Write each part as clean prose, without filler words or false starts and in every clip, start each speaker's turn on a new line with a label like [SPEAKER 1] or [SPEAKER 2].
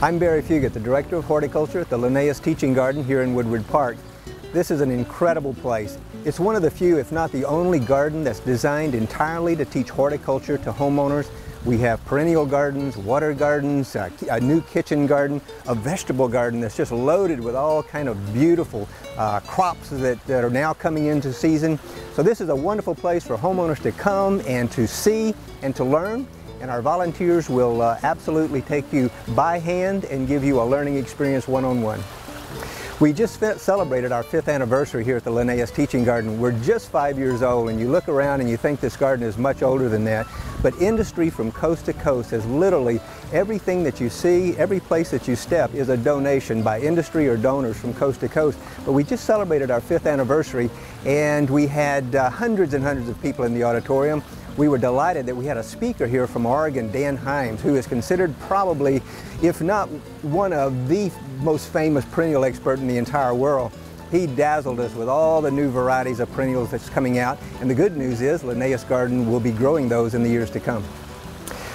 [SPEAKER 1] I'm Fugate, the Director of Horticulture at the Linnaeus Teaching Garden here in Woodward Park. This is an incredible place. It's one of the few, if not the only garden that's designed entirely to teach horticulture to homeowners. We have perennial gardens, water gardens, a new kitchen garden, a vegetable garden that's just loaded with all kind of beautiful crops that are now coming into season. So this is a wonderful place for homeowners to come and to see and to learn. And our volunteers will absolutely take you by hand and give you a learning experience one-on-one. We just celebrated our 5th anniversary here at the Linnaeus Teaching Garden. We're just 5 years old, and you look around and you think this garden is much older than that. But industry from coast to coast has literally everything that you see, every place that you step is a donation by industry or donors from coast to coast. But we just celebrated our 5th anniversary, and we had hundreds and hundreds of people in the auditorium. We were delighted that we had a speaker here from Oregon, Hines, who is considered probably, if not one of the most famous perennial expert in the entire world. He dazzled us with all the new varieties of perennials that's coming out, and the good news is Linnaeus Garden will be growing those in the years to come.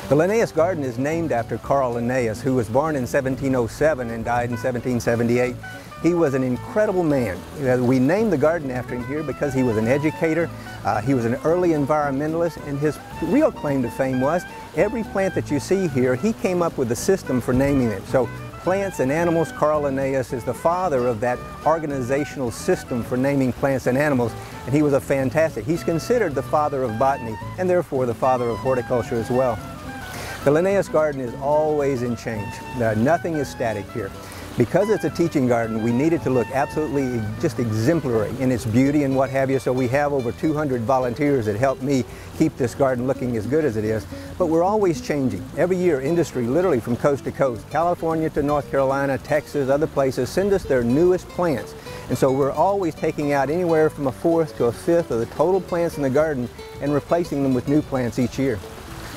[SPEAKER 1] The Linnaeus Garden is named after Carl Linnaeus, who was born in 1707 and died in 1778. He was an incredible man. We named the garden after him here because he was an educator, he was an early environmentalist, and his real claim to fame was every plant that you see here, he came up with a system for naming it. So plants and animals, Carl Linnaeus is the father of that organizational system for naming plants and animals, and he was he's considered the father of botany and therefore the father of horticulture as well. The Linnaeus Garden is always in change. Nothing is static here. Because it's a teaching garden, we need it to look absolutely just exemplary in its beauty and what have you, so we have over 200 volunteers that help me keep this garden looking as good as it is. But we're always changing. Every year, industry, literally from coast to coast, California to North Carolina, Texas, other places, send us their newest plants. And so we're always taking out anywhere from a 1/4 to a 1/5 of the total plants in the garden and replacing them with new plants each year.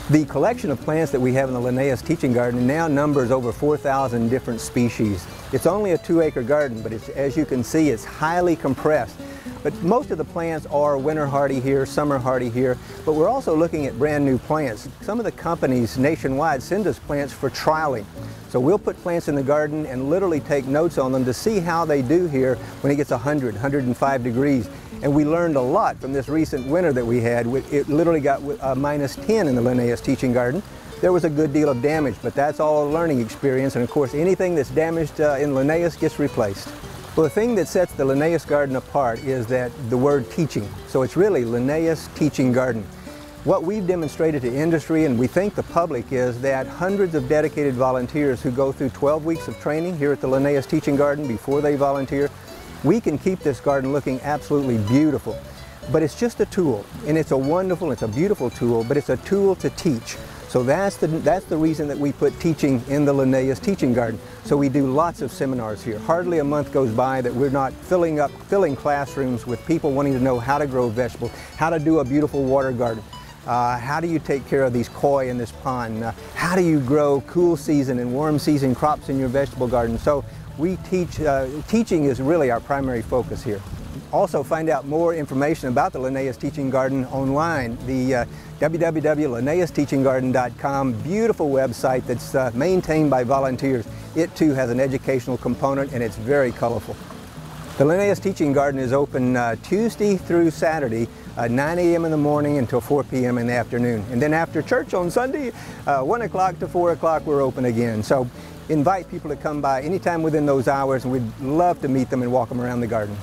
[SPEAKER 1] The collection of plants that we have in the Linnaeus Teaching Garden now numbers over 4,000 different species. It's only a 2-acre garden, but as you can see, it's highly compressed. But most of the plants are winter hardy here, summer hardy here, but we're also looking at brand new plants. Some of the companies nationwide send us plants for trialing. So we'll put plants in the garden and literally take notes on them to see how they do here when it gets 100, 105 degrees. And we learned a lot from this recent winter that we had. It literally got -10 in the Linnaeus Teaching Garden. There was a good deal of damage, but that's all a learning experience, and of course anything that's damaged in Linnaeus gets replaced. Well, the thing that sets the Linnaeus Garden apart is that the word teaching. So it's really Linnaeus Teaching Garden. What we've demonstrated to industry, and we think the public, is that hundreds of dedicated volunteers who go through 12 weeks of training here at the Linnaeus Teaching Garden before they volunteer, we can keep this garden looking absolutely beautiful. But it's just a tool, and it's a beautiful tool, but it's a tool to teach. So that's the reason that we put teaching in the Linnaeus Teaching Garden. So we do lots of seminars here. Hardly a month goes by that we're not filling classrooms with people wanting to know how to grow vegetables, how to do a beautiful water garden. How do you take care of these koi in this pond? How do you grow cool season and warm season crops in your vegetable garden? So we teach, teaching is really our primary focus here. Also find out more information about the Linnaeus Teaching Garden online, the www.linnaeusteachinggarden.com, beautiful website that's maintained by volunteers. It too has an educational component and it's very colorful. The Linnaeus Teaching Garden is open Tuesday through Saturday, 9 a.m. in the morning until 4 p.m. in the afternoon. And then after church on Sunday, 1 o'clock to 4 o'clock, we're open again. So invite people to come by anytime within those hours, and we'd love to meet them and walk them around the garden.